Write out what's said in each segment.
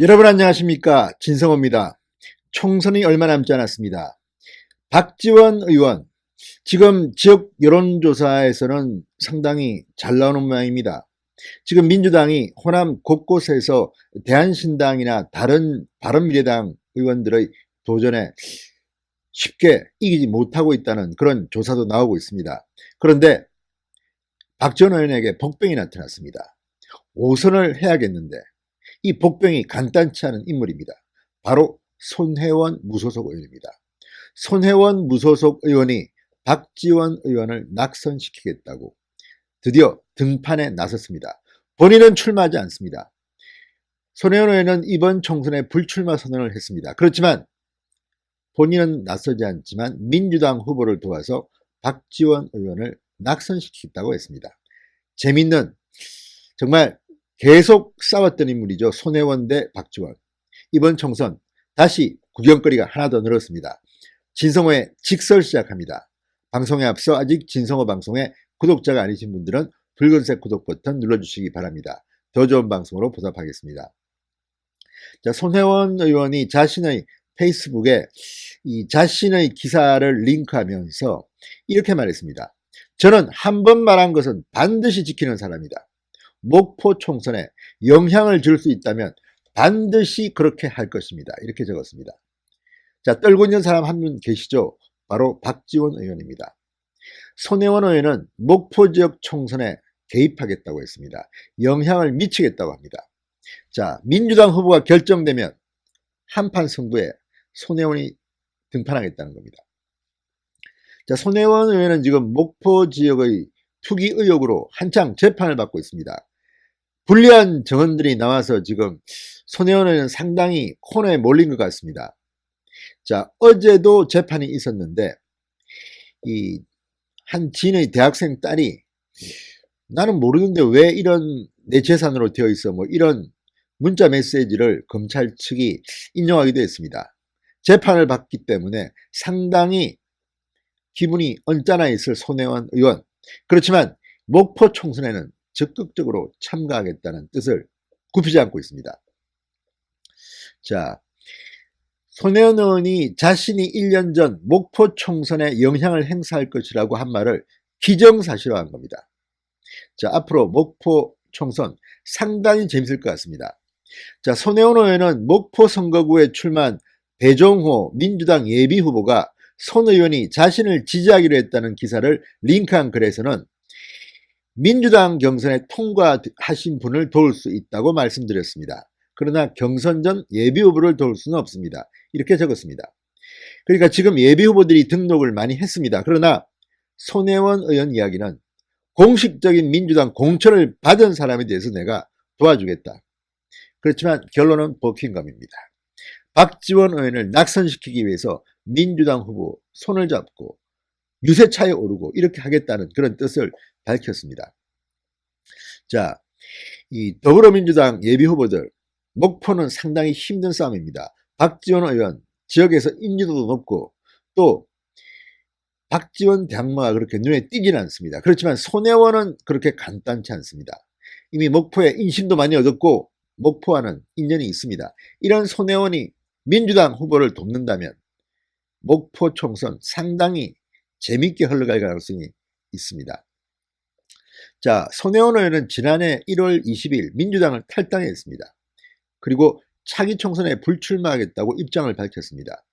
여러분 안녕하십니까, 진성호입니다. 총선이 얼마 남지 않았습니다. 박지원 의원, 지금 지역 여론조사에서는 상당히 잘 나오는 모양입니다. 지금 민주당이 호남 곳곳에서 대한신당이나 다른 바른미래당 의원들의 도전에 쉽게 이기지 못하고 있다는 그런 조사도 나오고 있습니다. 그런데 박지원 의원에게 복병이 나타났습니다. 5선을 해야겠는데 이 복병이 간단치 않은 인물입니다. 바로 손혜원 무소속 의원입니다. 손혜원 무소속 의원이 박지원 의원을 낙선시키겠다고 드디어 등판에 나섰습니다. 본인은 출마하지 않습니다. 손혜원 의원은 이번 총선에 불출마 선언을 했습니다. 그렇지만 본인은 나서지 않지만 민주당 후보를 도와서 박지원 의원을 낙선시키겠다고 했습니다. 재밌는, 정말 계속 싸웠던 인물이죠. 손혜원 대 박지원. 이번 총선 다시 구경거리가 하나 더 늘었습니다. 진성호의 직설 시작합니다. 방송에 앞서 아직 진성호 방송에 구독자가 아니신 분들은 붉은색 구독 버튼 눌러주시기 바랍니다. 더 좋은 방송으로 보답하겠습니다. 자, 손혜원 의원이 자신의 페이스북에 이 자신의 기사를 링크하면서 이렇게 말했습니다. 저는 한 번 말한 것은 반드시 지키는 사람이다. 목포 총선에 영향을 줄 수 있다면 반드시 그렇게 할 것입니다. 이렇게 적었습니다. 자, 떨고 있는 사람 한 분 계시죠? 바로 박지원 의원입니다. 손혜원 의원은 목포 지역 총선에 개입하겠다고 했습니다. 영향을 미치겠다고 합니다. 자, 민주당 후보가 결정되면 한판 승부에 손혜원이 등판하겠다는 겁니다. 자, 손혜원 의원은 지금 목포 지역의 투기 의혹으로 한창 재판을 받고 있습니다. 불리한 정언들이 나와서 지금 손혜원 의원은 상당히 코너에 몰린 것 같습니다. 자, 어제도 재판이 있었는데 이 한 지인의 대학생 딸이 나는 모르는데 왜 이런 내 재산으로 되어 있어, 뭐 이런 문자 메시지를 검찰 측이 인용하기도 했습니다. 재판을 받기 때문에 상당히 기분이 언짢아 있을 손혜원 의원. 그렇지만 목포 총선에는 적극적으로 참가하겠다는 뜻을 굽히지 않고 있습니다. 자, 손혜원 의원이 자신이 1년 전 목포 총선에 영향을 행사할 것이라고 한 말을 기정사실화한 겁니다. 자, 앞으로 목포 총선 상당히 재밌을 것 같습니다. 자, 손혜원 의원은 목포 선거구에 출마한 배종호 민주당 예비후보가 손 의원이 자신을 지지하기로 했다는 기사를 링크한 글에서는 민주당 경선에 통과하신 분을 도울 수 있다고 말씀드렸습니다. 그러나 경선 전 예비후보를 도울 수는 없습니다. 이렇게 적었습니다. 그러니까 지금 예비후보들이 등록을 많이 했습니다. 그러나 손혜원 의원 이야기는 공식적인 민주당 공천을 받은 사람에 대해서 내가 도와주겠다. 그렇지만 결론은 버킹감입니다. 박지원 의원을 낙선시키기 위해서 민주당 후보 손을 잡고 유세차에 오르고 이렇게 하겠다는 그런 뜻을 밝혔습니다. 자, 이 더불어민주당 예비후보들, 목포는 상당히 힘든 싸움입니다. 박지원 의원 지역에서 인지도도 높고 또 박지원 대항마가 그렇게 눈에 띄지는 않습니다. 그렇지만 손혜원은 그렇게 간단치 않습니다. 이미 목포에 인심도 많이 얻었고 목포와는 인연이 있습니다. 이런 손혜원이 민주당 후보를 돕는다면 목포 총선 상당히 재밌게 흘러갈 가능성이 있습니다. 자, 손혜원 의원은 지난해 1월 20일 민주당을 탈당했습니다. 그리고 차기 총선에 불출마하겠다고 입장을 밝혔습니다.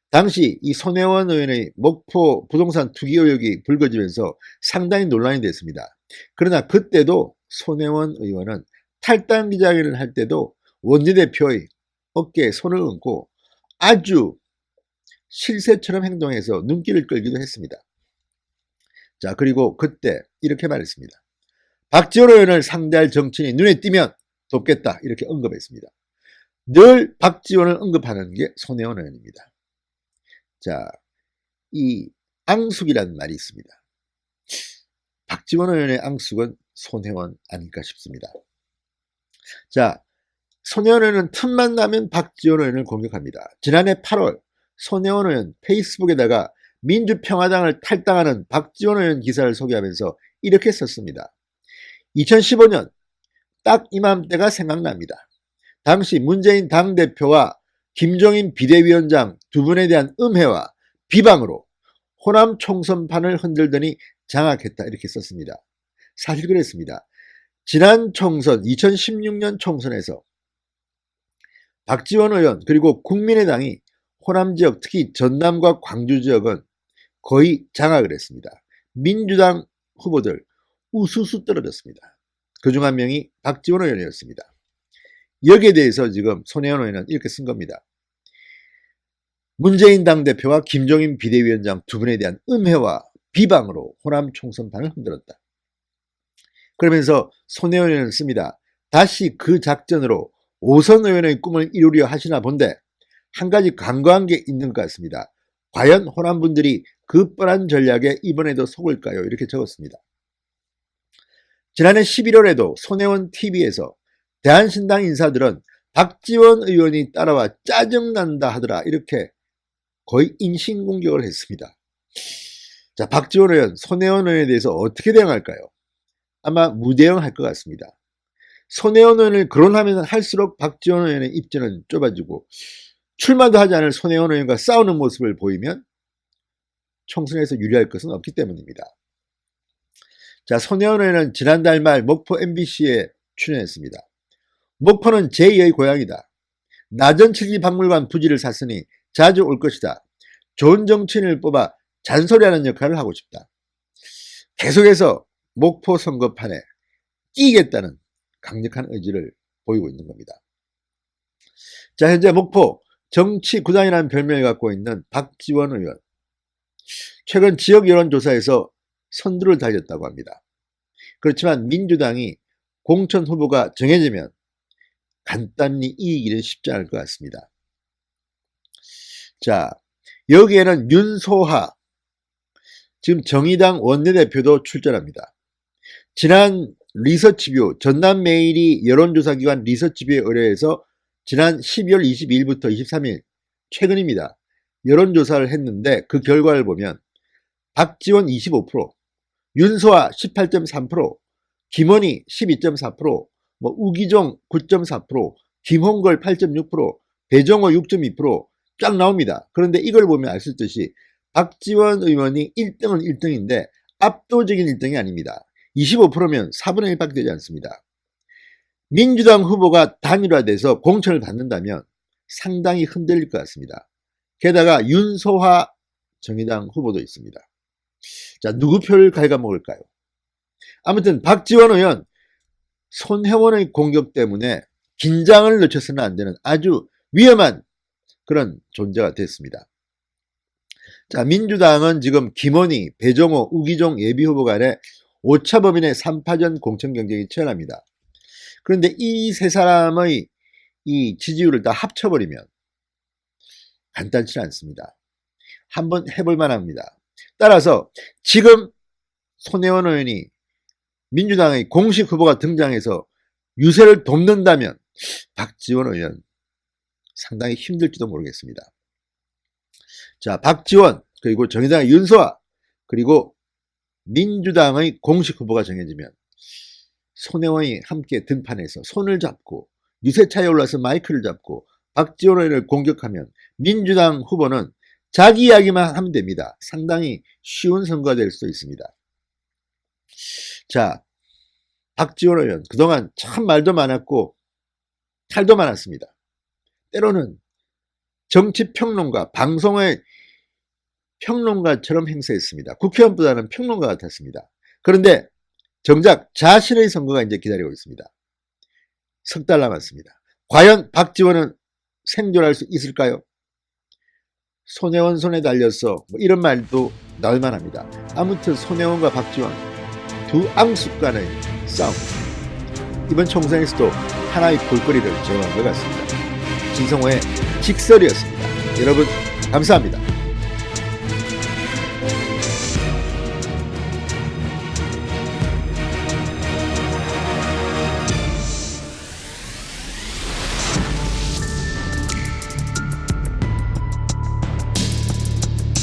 당시 이 손혜원 의원의 목포 부동산 투기 의혹이 불거지면서 상당히 논란이 됐습니다. 그러나 그때도 손혜원 의원은 탈당 기자회견을 할 때도 원내대표의 어깨에 손을 얹고 아주 실세처럼 행동해서 눈길을 끌기도 했습니다. 자, 그리고 그때 이렇게 말했습니다. 박지원 의원을 상대할 정치인이 눈에 띄면 돕겠다, 이렇게 언급했습니다. 늘 박지원을 언급하는 게 손혜원 의원입니다. 자, 이 앙숙이라는 말이 있습니다. 박지원 의원의 앙숙은 손혜원 아닐까 싶습니다. 자, 손혜원 의원은 틈만 나면 박지원 의원을 공격합니다. 지난해 8월 손혜원 의원 페이스북에다가 민주평화당을 탈당하는 박지원 의원 기사를 소개하면서 이렇게 썼습니다. 2015년 딱 이맘때가 생각납니다. 당시 문재인 당대표와 김종인 비대위원장 두 분에 대한 음해와 비방으로 호남 총선판을 흔들더니 장악했다 이렇게 썼습니다. 사실 그랬습니다. 지난 총선 2016년 총선에서 박지원 의원 그리고 국민의당이 호남 지역 특히 전남과 광주 지역은 거의 장악을 했습니다. 민주당 후보들 우수수 떨어졌습니다. 그중 한 명이 박지원 의원이었습니다. 여기에 대해서 지금 손혜원 의원은 이렇게 쓴 겁니다. 문재인 당대표와 김종인 비대위원장 두 분에 대한 음해와 비방으로 호남 총선판을 흔들었다. 그러면서 손혜원 의원은 씁니다. 다시 그 작전으로 오선 의원의 꿈을 이루려 하시나 본데 한 가지 간과한 게 있는 것 같습니다. 과연 호남 분들이 그 뻔한 전략에 이번에도 속을까요? 이렇게 적었습니다. 지난해 11월에도 손혜원 TV에서 대한신당 인사들은 박지원 의원이 따라와 짜증난다 하더라 이렇게 거의 인신공격을 했습니다. 자, 박지원 의원, 손혜원 의원에 대해서 어떻게 대응할까요? 아마 무대응할 것 같습니다. 손혜원 의원을 거론하면 할수록 박지원 의원의 입지는 좁아지고 출마도 하지 않을 손혜원 의원과 싸우는 모습을 보이면 총선에서 유리할 것은 없기 때문입니다. 자, 손혜원 의원은 지난달 말 목포 MBC에 출연했습니다. 목포는 제2의 고향이다. 나전칠기박물관 부지를 샀으니 자주 올 것이다. 좋은 정치인을 뽑아 잔소리하는 역할을 하고 싶다. 계속해서 목포 선거판에 끼겠다는 강력한 의지를 보이고 있는 겁니다. 자, 현재 목포 정치구단이라는 별명을 갖고 있는 박지원 의원. 최근 지역 여론조사에서 선두를 달렸다고 합니다. 그렇지만 민주당이 공천 후보가 정해지면 간단히 이기기는 쉽지 않을 것 같습니다. 자, 여기에는 윤소하, 지금 정의당 원내대표도 출전합니다. 지난 리서치뷰, 전남메일이 여론조사기관 리서치뷰에 의뢰해서 지난 12월 22일부터 23일, 최근입니다. 여론조사를 했는데 그 결과를 보면 박지원 25%, 윤소아 18.3%, 김원희 12.4%, 우기종 9.4%, 김홍걸 8.6%, 배정호 6.2% 쫙 나옵니다. 그런데 이걸 보면 알 수 있듯이 박지원 의원이 1등은 1등인데 압도적인 1등이 아닙니다. 25%면 4분의 1밖에 되지 않습니다. 민주당 후보가 단일화돼서 공천을 받는다면 상당히 흔들릴 것 같습니다. 게다가 윤소하 정의당 후보도 있습니다. 자, 누구 표를 갉아먹을까요? 아무튼 박지원 의원, 손혜원의 공격 때문에 긴장을 늦춰서는 안 되는 아주 위험한 그런 존재가 됐습니다. 자, 민주당은 지금 김원희, 배정호, 우기종 예비후보 간에 5차 범인의 3파전 공천 경쟁이 치열합니다. 그런데 이 세 사람의 이 지지율을 다 합쳐버리면 간단치 않습니다. 한번 해볼 만합니다. 따라서 지금 손혜원 의원이 민주당의 공식 후보가 등장해서 유세를 돕는다면 박지원 의원 상당히 힘들지도 모르겠습니다. 자, 박지원 그리고 정의당의 윤소아 그리고 민주당의 공식 후보가 정해지면 손혜원이 함께 등판해서 손을 잡고 유세차에 올라서 마이크를 잡고 박지원 의원을 공격하면 민주당 후보는 자기 이야기만 하면 됩니다. 상당히 쉬운 선거가 될 수도 있습니다. 자, 박지원 의원 그동안 참 말도 많았고 탈도 많았습니다. 때로는 정치평론가, 방송의 평론가처럼 행세했습니다. 국회의원보다는 평론가 같았습니다. 그런데 정작 자신의 선거가 이제 기다리고 있습니다. 석 달 남았습니다. 과연 박지원은 생존할 수 있을까요? 손혜원 손에 달렸어 이런 말도 나올 만합니다. 아무튼 손혜원과 박지원 두 앙숙 간의 싸움, 이번 총선에서도 하나의 볼거리를 제공한 것 같습니다. 진성호의 직설이었습니다. 여러분 감사합니다.